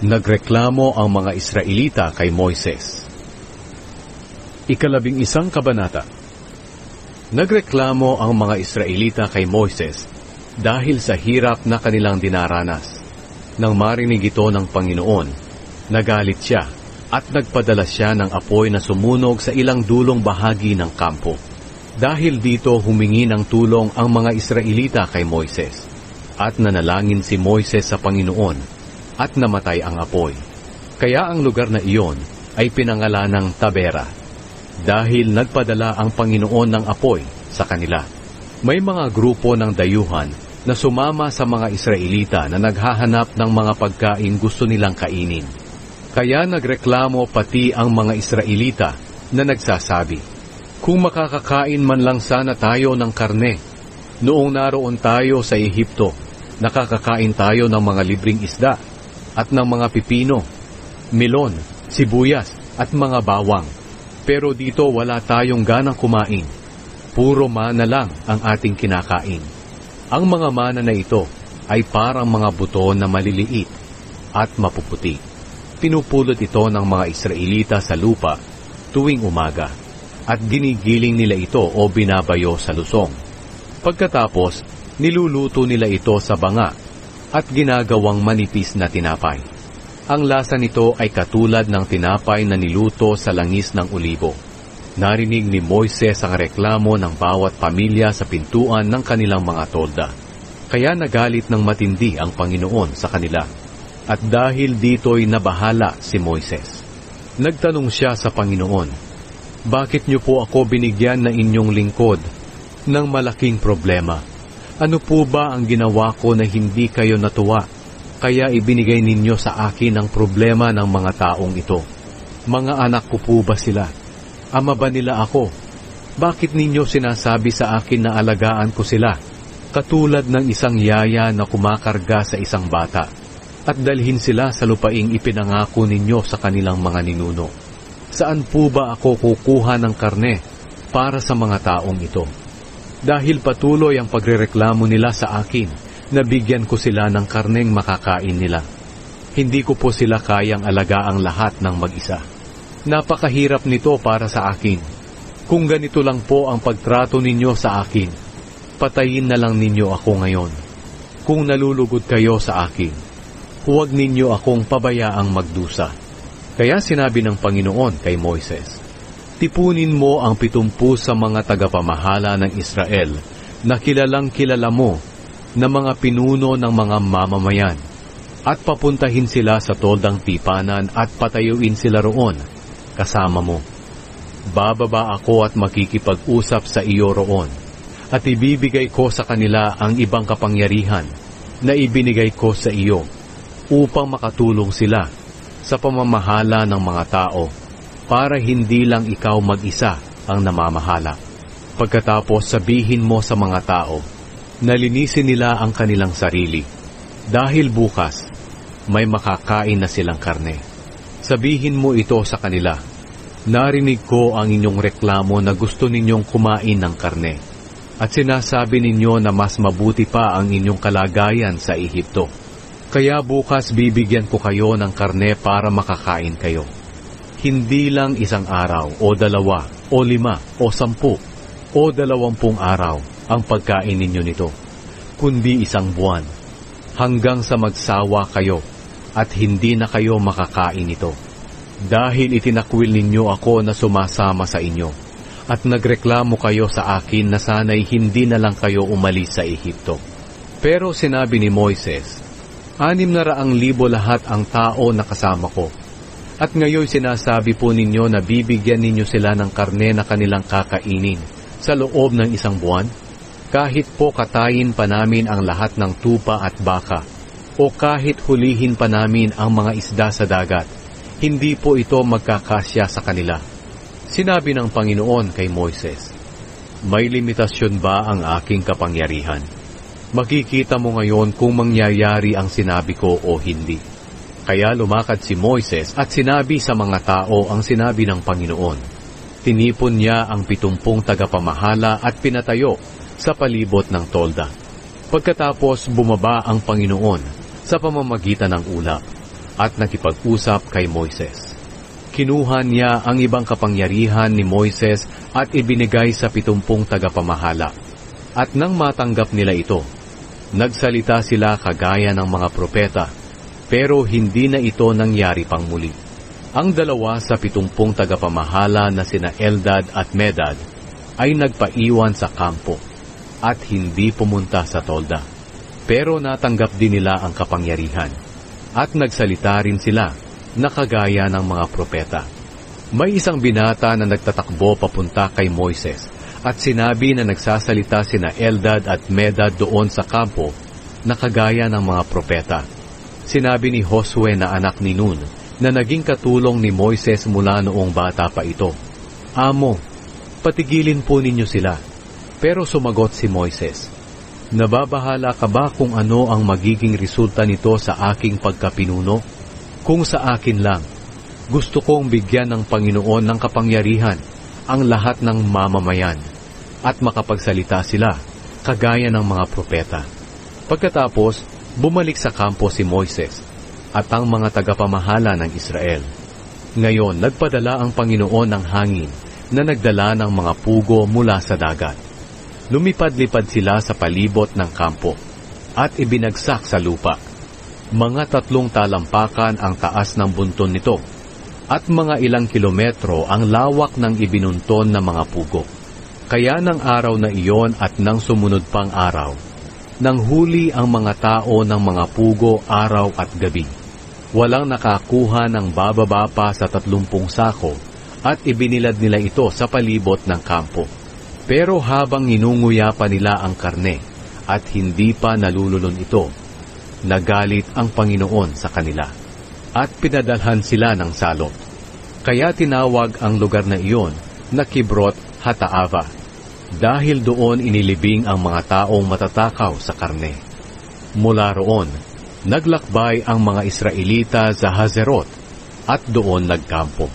Nagreklamo ang mga Israelita kay Moises. 11 kabanata. Nagreklamo ang mga Israelita kay Moises dahil sa hirap na kanilang dinaranas. Nang marinig ito ng Panginoon, nagalit siya at nagpadala siya ng apoy na sumunog sa ilang dulong bahagi ng kampo. Dahil dito humingi ng tulong ang mga Israelita kay Moises, at nanalangin si Moises sa Panginoon, at namatay ang apoy. Kaya ang lugar na iyon ay pinangalanang Tabera, dahil nagpadala ang Panginoon ng apoy sa kanila. May mga grupo ng dayuhan na sumama sa mga Israelita na naghahanap ng mga pagkain gusto nilang kainin. Kaya nagreklamo pati ang mga Israelita na nagsasabi, "Kung makakakain man lang sana tayo ng karne, noong naroon tayo sa Ehipto, nakakakain tayo ng mga libreng isda, at ng mga pipino, melon, sibuyas, at mga bawang. Pero dito wala tayong ganang kumain. Puro mana lang ang ating kinakain. Ang mga mana na ito ay parang mga buto na maliliit at mapuputi. Pinupulot ito ng mga Israelita sa lupa tuwing umaga, at ginigiling nila ito o binabayo sa lusong. Pagkatapos, niluluto nila ito sa banga at ginagawang manipis na tinapay. Ang lasa nito ay katulad ng tinapay na niluto sa langis ng olibo." Narinig ni Moises ang reklamo ng bawat pamilya sa pintuan ng kanilang mga tolda. Kaya nagalit ng matindi ang Panginoon sa kanila. At dahil dito'y nabahala si Moises. Nagtanong siya sa Panginoon, "Bakit niyo po ako binigyan na inyong lingkod ng malaking problema? Ano po ba ang ginawa ko na hindi kayo natuwa, kaya ibinigay ninyo sa akin ang problema ng mga taong ito? Mga anak ko po ba sila? Ama ba nila ako? Bakit ninyo sinasabi sa akin na alagaan ko sila, katulad ng isang yaya na kumakarga sa isang bata, at dalhin sila sa lupaing ipinangako ninyo sa kanilang mga ninuno? Saan po ba ako kukuha ng karne para sa mga taong ito? Dahil patuloy ang pagrereklamo nila sa akin, nabigyan ko sila ng karneng makakain nila. Hindi ko po sila kayang alagaang lahat ng mag-isa. Napakahirap nito para sa akin. Kung ganito lang po ang pagtrato ninyo sa akin, patayin na lang ninyo ako ngayon. Kung nalulugod kayo sa akin, huwag ninyo akong pabayaang magdusa." Kaya sinabi ng Panginoon kay Moises, "Tipunin mo ang 70 sa mga tagapamahala ng Israel na kilalang kilala mo na mga pinuno ng mga mamamayan, at papuntahin sila sa toldang tipanan at patayuin sila roon kasama mo. Bababa ako at makikipag-usap sa iyo roon, at ibibigay ko sa kanila ang ibang kapangyarihan na ibinigay ko sa iyo upang makatulong sila sa pamamahala ng mga tao, para hindi lang ikaw mag-isa ang namamahala. Pagkatapos sabihin mo sa mga tao, nalinisin nila ang kanilang sarili, dahil bukas may makakain na silang karne. Sabihin mo ito sa kanila, narinig ko ang inyong reklamo na gusto ninyong kumain ng karne, at sinasabi ninyo na mas mabuti pa ang inyong kalagayan sa Ehipto. Kaya bukas bibigyan ko kayo ng karne para makakain kayo. Hindi lang isang araw o 2 o 5 o 10 o 20 araw ang pagkain ninyo nito, kundi 1 buwan, hanggang sa magsawa kayo at hindi na kayo makakain nito. Dahil itinakwil ninyo ako na sumasama sa inyo, at nagreklamo kayo sa akin na sana'y hindi na lang kayo umalis sa Ehipto." Pero sinabi ni Moises, 600,000 lahat ang tao na kasama ko. At ngayon sinasabi po ninyo na bibigyan ninyo sila ng karne na kanilang kakainin sa loob ng 1 buwan? Kahit po katayin pa namin ang lahat ng tupa at baka, o kahit hulihin pa namin ang mga isda sa dagat, hindi po ito magkakasya sa kanila. Sinabi ng Panginoon kay Moises, "May limitasyon ba ang aking kapangyarihan? Makikita mo ngayon kung mangyayari ang sinabi ko o hindi." Kaya lumakad si Moises at sinabi sa mga tao ang sinabi ng Panginoon. Tinipon niya ang 70 tagapamahala at pinatayo sa palibot ng tolda. Pagkatapos bumaba ang Panginoon sa pamamagitan ng ulap, at nakipag-usap kay Moises. Kinuha niya ang ibang kapangyarihan ni Moises at ibinigay sa 70 tagapamahala. At nang matanggap nila ito, nagsalita sila kagaya ng mga propeta, pero hindi na ito nangyari pang muli. Ang 2 sa 70 tagapamahala na sina Eldad at Medad ay nagpaiwan sa kampo at hindi pumunta sa tolda. Pero natanggap din nila ang kapangyarihan at nagsalita rin sila na kagaya ng mga propeta. May isang binata na nagtatakbo papunta kay Moises at sinabi na nagsasalita sina Eldad at Medad doon sa kampo na kagaya ng mga propeta. Sinabi ni Josue na anak ni Nun na naging katulong ni Moises mula noong bata pa ito, "Amo, patigilin po ninyo sila." Pero sumagot si Moises, "Nababahala ka ba kung ano ang magiging resulta nito sa aking pagkapinuno? Kung sa akin lang, gusto kong bigyan ng Panginoon ng kapangyarihan ang lahat ng mamamayan at makapagsalita sila kagaya ng mga propeta." Pagkatapos, bumalik sa kampo si Moises at ang mga tagapamahala ng Israel. Ngayon, nagpadala ang Panginoon ng hangin na nagdala ng mga pugo mula sa dagat. Lumipad-lipad sila sa palibot ng kampo at ibinagsak sa lupa. Mga 3 talampakan ang taas ng bunton nito at mga ilang kilometro ang lawak ng ibinunton na mga pugo. Kaya ng araw na iyon at ng sumunod pang araw, nanghuli ang mga tao ng mga pugo araw at gabi. Walang nakakuha ng bababa pa sa 30 sako at ibinilad nila ito sa palibot ng kampo. Pero habang inunguya pa nila ang karne at hindi pa nalululon ito, nagalit ang Panginoon sa kanila at pinadalhan sila ng salot. Kaya tinawag ang lugar na iyon na Kibrot Hataava, dahil doon inilibing ang mga taong matatakaw sa karne. Mula roon, naglakbay ang mga Israelita sa Hazerot at doon nagkampo.